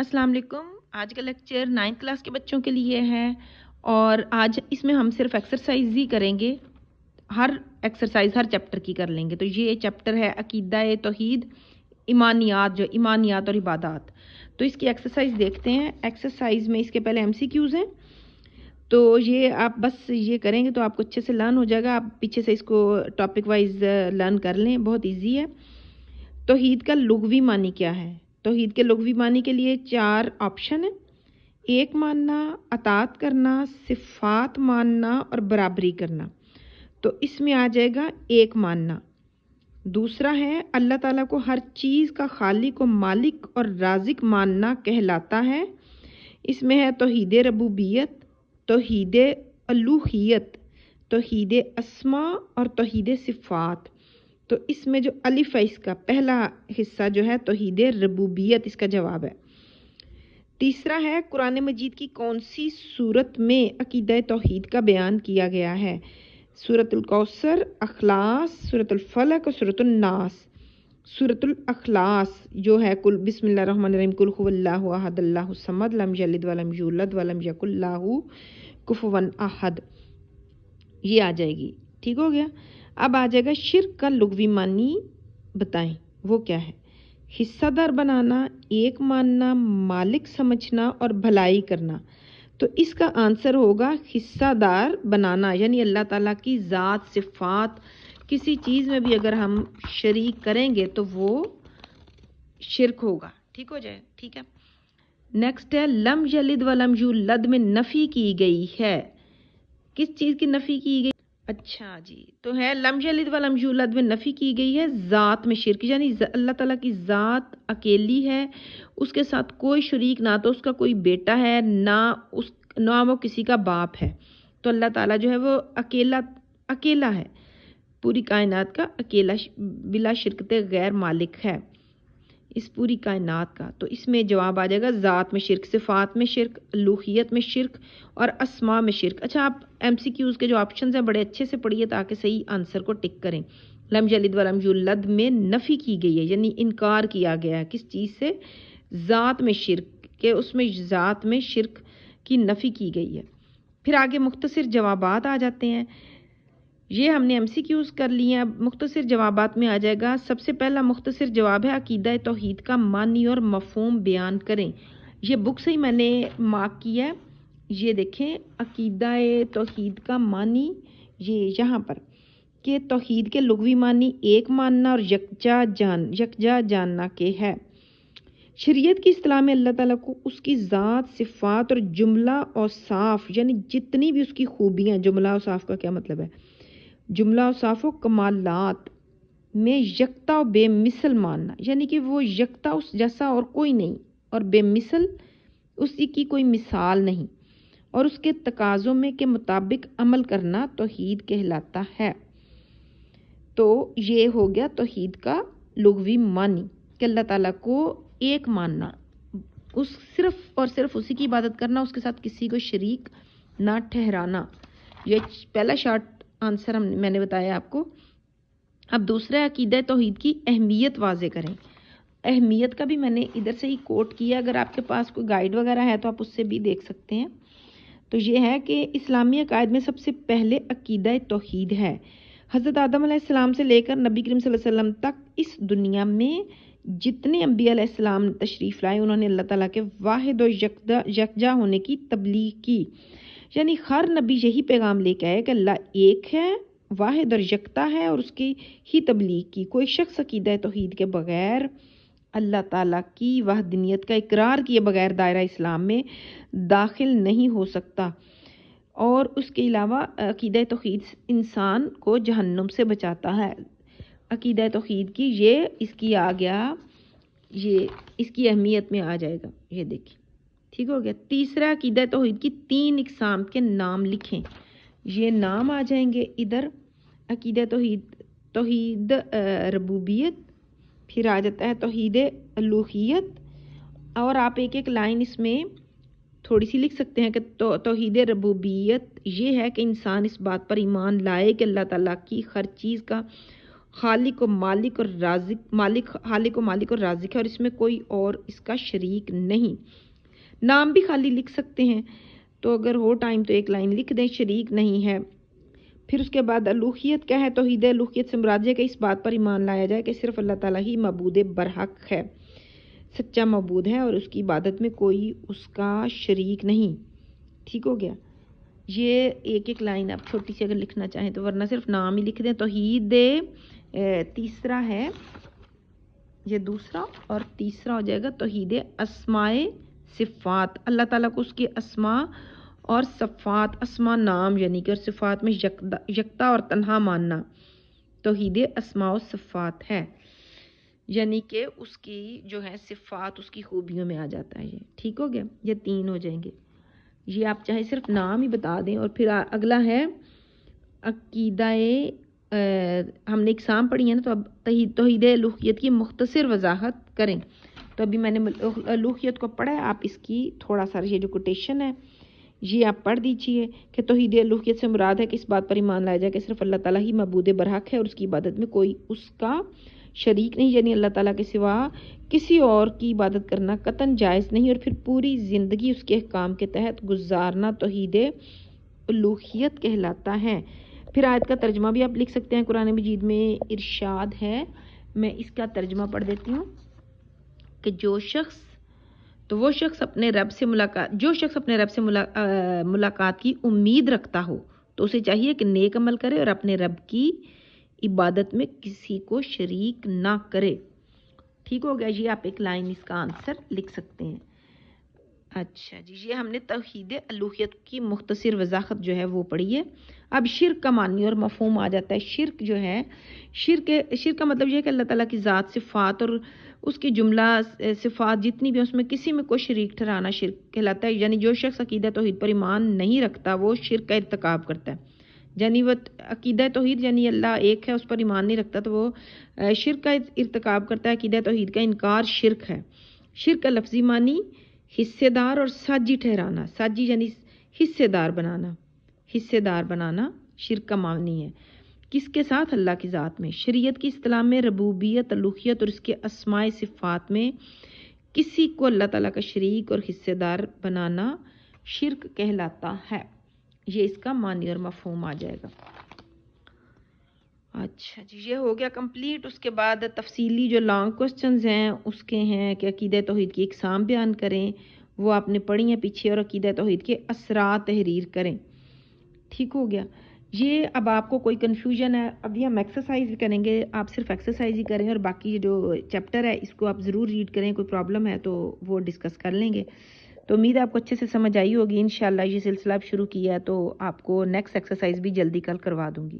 अस्सलाम वालेकुम। आज का लेक्चर 9th क्लास के बच्चों के लिए है और आज इसमें हम सिर्फ एक्सरसाइज ही करेंगे। हर एक्सरसाइज हर चैप्टर की कर लेंगे। तो ये चैप्टर है अकीदा तौहीद, ईमानियात और इबादात। तो इसकी एक्सरसाइज देखते हैं। एक्सरसाइज में इसके पहले MCQs हैं, तो ये आप बस ये करेंगे तो आपको अच्छे से लर्न हो जाएगा। आप पीछे से इसको टॉपिक वाइज लर्न कर लें, बहुत ईजी है। तौहीद का लुग़वी मानी क्या है? तौहीद के लुग़वी मानी के लिए 4 ऑप्शन है। एक मानना, अतात करना, सिफ़ात मानना और बराबरी करना। तो इसमें आ जाएगा एक मानना। दूसरा है अल्लाह ताला को हर चीज़ का खालिक व मालिक और राज़िक मानना कहलाता है। इसमें है तौहीद रबूबियत, तौहीद अलूहियत, तौहीद अस्मा और तौहीद सिफ़ात। तो इसमें जो अलिफ है इसका पहला हिस्सा जो है तौहीद रबूबियत, इसका जवाब है। तीसरा है कुरान मजीद की कौन सी सूरत में अकीदा तौहीद का बयान किया गया है? सूरतुल कौसर, अखलास, सूरतुल फलक और सूरतुल नास। सूरतुल अखलास जो है कुल बिस्मिल्लाहिर्रहमानिर्रहीम कुल हुवल्लाहु अहद अल्लाहु समद लम यलिद वलम यूलद वलम यकुल लहू कुफुवन अहद, ये आ जाएगी। ठीक हो गया। अब आ जाएगा शिर्क का लुग़वी मानी बताएं, वो क्या है? हिस्सादार बनाना, एक मानना, मालिक समझना और भलाई करना। तो इसका आंसर होगा हिस्सादार बनाना, यानी अल्लाह ताला की ज़ात सिफ़ात किसी चीज़ में भी अगर हम शरीक करेंगे तो वो शिर्क होगा। ठीक हो जाए, ठीक है। नेक्स्ट है लम यलिद वलम यूलद में नफ़ी की गई है। किस चीज़ की नफ़ी की गई? अच्छा जी, तो है लम यलिद वलम यूलद में नफ़ी की गई है ज़ात में शिर्क, यानी अल्लाह ताला की ज़ात अकेली है, उसके साथ कोई शरीक, ना तो उसका कोई बेटा है ना वो किसी का बाप है। तो अल्लाह ताला जो है वो अकेला है, पूरी कायनात का अकेला बिला शिरकते गैर मालिक है इस पूरी कायनात का। तो इसमें जवाब आ जाएगा ज़ात में शिर्क, सिफ़ात में शिर्क, लूहियत में शिर्क और अस्मा में शिर्क। अच्छा, आप MCQs के जो ऑप्शन हैं बड़े अच्छे से पढ़िए ताकि सही आंसर को टिक करें। लम यलिद वलम यूलद में नफ़ी की गई है, यानी इनकार किया गया है किस चीज़ से? ज़ात में शिर्क के, उसमें ज़ात में शिर्क की नफ़ी की गई है। फिर आगे मुख्तसर जवाबात आ जाते हैं। ये हमने MCQs कर लिए हैं। अब मुख्तसर जवाबात में आ जाएगा। सबसे पहला मुख्तसर जवाब है अकीदा तौहीद का मानी और मफ़हूम बयान करें। ये बुक से ही मैंने मार्क किया है, ये देखें अकीदा तौहीद का मानी, ये यहाँ पर कि तौहीद के लुग़वी मानी एक मानना और यकजा जानना के है। शरीयत की इस्तिलाह में अल्लाह ताला को उसकी ज़ात सिफ़ात और जुमला और साफ़, यानी जितनी भी उसकी खूबियाँ, जुमला और साफ़ का क्या मतलब है? जुमला और साफ़ कमालात में यकता और बेमिसल मानना, यानी कि वो यकता उस जैसा और कोई नहीं और बेमिसल उसी की कोई मिसाल नहीं, और उसके तकाज़ों में के मुताबिक अमल करना तौहीद कहलाता है। तो ये हो गया तौहीद का लुग़वी मानी कि अल्लाह ताला को एक मानना, उस सिर्फ और सिर्फ उसी की इबादत करना, उसके साथ किसी को शरीक ना ठहराना। ये पहला शॉर्ट आंसर मैंने बताया आपको। अब दूसरा है अकीदा तौहीद की अहमियत वाज़े करें। अहमियत का भी मैंने इधर से ही कोट किया, अगर आपके पास कोई गाइड वगैरह है तो आप उससे भी देख सकते हैं। तो ये है कि इस्लामी अकायद में सबसे पहले अकीदा तौहीद है। हज़रत आदम अलैहिस्सलाम से लेकर नबी करीम सल्लल्लाहु अलैहि वसल्लम तक इस दुनिया में जितने अंबिया अलैहिस्सलाम तशरीफ़ लाए, उन्होंने अल्लाह ताला के वाहिद और यकजा होने की तबलीग की, यानी हर नबी यही पैगाम लेके आए कि अल्लाह एक है, वाहिद और यकता है, और उसकी ही तबलीग की। कोई शख्स अकीदा तौहीद के बगैर अल्लाह ताला की वहदनियत का इकरार किए बगैर दायरा इस्लाम में दाखिल नहीं हो सकता। और उसके अलावा अकीदा तौहीद इंसान को जहन्नुम से बचाता है। अकीदा तौहीद की ये इसकी आ गया, ये इसकी अहमियत में आ जाएगा, ये देखिए। ठीक हो गया। तीसरा अकीदा तौहीद की 3 इक़साम के नाम लिखें। ये नाम आ जाएंगे इधर। अकीदा तौहीद रबूबियत, फिर आ जाता है तौहीद अलूहियत, और आप एक एक लाइन इसमें थोड़ी सी लिख सकते हैं कि तौहीद रबूबियत ये है कि इंसान इस बात पर ईमान लाए कि अल्लाह ताला की हर चीज़ का خالق و مالک اور رازق، خالق و مالک اور رازق ہے اور اس میں کوئی اور اس کا شریک نہیں۔ نام بھی خالی لکھ سکتے ہیں، تو اگر ہو ٹائم تو ایک لائن لکھ دیں، شریک نہیں ہے۔ پھر اس کے بعد الوہیت کیا ہے؟ توحید الوہیت سے مراد ہے کہ اس بات پر ایمان لایا جائے کہ صرف اللہ تعالیٰ ہی معبود برحق ہے، سچا معبود ہے اور اس کی عبادت میں کوئی اس کا شریک نہیں۔ ٹھیک ہو گیا؟ یہ ایک ایک لائن آپ چھوٹی سی اگر لکھنا چاہیں تو، ورنہ صرف نام ہی لکھ دیں۔ توحید تیسرا ہے یہ، دوسرا اور تیسرا ہو جائے گا توحید اسماء صفات، اللہ تعالیٰ کو اس کے اسماء اور صفات، اسماء نام یعنی کہ اور صفات میں یکتا اور تنہا ماننا، توحید اسماء و صفات ہے، یعنی کہ اس کی جو ہے صفات اس کی خوبیوں میں آ جاتا ہے یہ۔ ٹھیک ہو گیا؟ یہ 3 ہو جائیں گے۔ یہ آپ چاہے صرف نام ہی بتا دیں۔ اور پھر اگلا ہے عقیدہ، ہم نے اقسام پڑھی ہے نا، تو اب توحید الوہیت کی مختصر وضاحت کریں۔ تو ابھی میں نے الوہیت کو پڑھا ہے، آپ اس کی تھوڑا سا یہ جو کوٹیشن ہے یہ آپ پڑھ دیجئے کہ توحید الوہیت سے مراد ہے کہ اس بات پر ایمان لایا جائے کہ صرف اللہ تعالیٰ ہی معبود برحق ہے اور اس کی عبادت میں کوئی اس کا شریک نہیں، یعنی اللہ تعالیٰ کے سوا کسی اور کی عبادت کرنا قطعاً جائز نہیں، اور پھر پوری زندگی اس کے احکام کے تحت گزارنا توحید الوہیت کہلاتا ہے۔ پھر آیت کا ترجمہ بھی آپ لکھ سکتے ہیں، قرآن مجید میں ارشاد ہے، میں اس کا ترجمہ پڑھ دیتی ہوں کہ جو شخص اپنے رب سے ملاقات کی امید رکھتا ہو تو اسے چاہیے کہ نیک عمل کرے اور اپنے رب کی عبادت میں کسی کو شریک نہ کرے۔ ٹھیک ہو گیا؟ یہ آپ ایک لائن اس کا آنسر لکھ سکتے ہیں۔ اچھا جی، یہ ہم نے توحید الوہیت کی مختصر وضاحت جو ہے وہ پڑھی ہے۔ اب شرک کا معنی اور مفہوم آ جاتا ہے۔ شرک جو ہے، شرک کا مطلب یہ ہے کہ اللہ تعالیٰ کی ذات، صفات اور اس کی جملہ صفات جتنی بھی اس میں کسی میں کوئی شریک ٹھہرانا شرک کہلاتا ہے۔ یعنی جو شخص عقیدہ توحید پر ایمان نہیں رکھتا وہ شرک کا ارتکاب کرتا ہے، یعنی وہ عقیدہ توحید یعنی اللہ ایک ہے اس پر ایمان نہیں رکھتا تو وہ شرک کا ارتکاب کرتا ہے۔ عقیدہ توحید کا انکار شرک ہے۔ شرک کا لفظی معنی حصے دار اور ساجی ٹھہرانا، ساجی یعنی حصے دار بنانا شرک کا معنی ہے۔ کس کے ساتھ؟ اللہ کی ذات میں۔ شریعت کی اصطلاح میں ربوبیت، الوہیت اور اس کے اسماء صفات میں کسی کو اللہ تعالیٰ کا شریک اور حصے دار بنانا شرک کہلاتا ہے۔ یہ اس کا معنی اور مفہوم آ جائے گا۔ اچھا جی، یہ ہو گیا کمپلیٹ۔ اس کے بعد تفصیلی جو لانگ کوسچنز ہیں اس کے ہیں کہ عقیدہ توحید کی اقسام بیان کریں، وہ آپ نے پڑھی ہیں پیچھے، اور عقیدہ توحید کے اثرات تحریر کریں۔ ٹھیک ہو گیا؟ یہ اب آپ کو کوئی کنفیوژن ہے، ابھی ہم ایکسرسائز بھی کریں گے، آپ صرف ایکسرسائز ہی کریں اور باقی جو چیپٹر ہے اس کو آپ ضرور ریڈ کریں، کوئی پرابلم ہے تو وہ ڈسکس کر لیں گے۔ تو امید ہے آپ کو اچھے سے سمجھ آئی ہوگی۔ انشاءاللہ یہ سلسلہ اب شروع کیا ہے تو آپ کو نیکسٹ ایکسرسائز بھی جلدی کل کروا دوں گی۔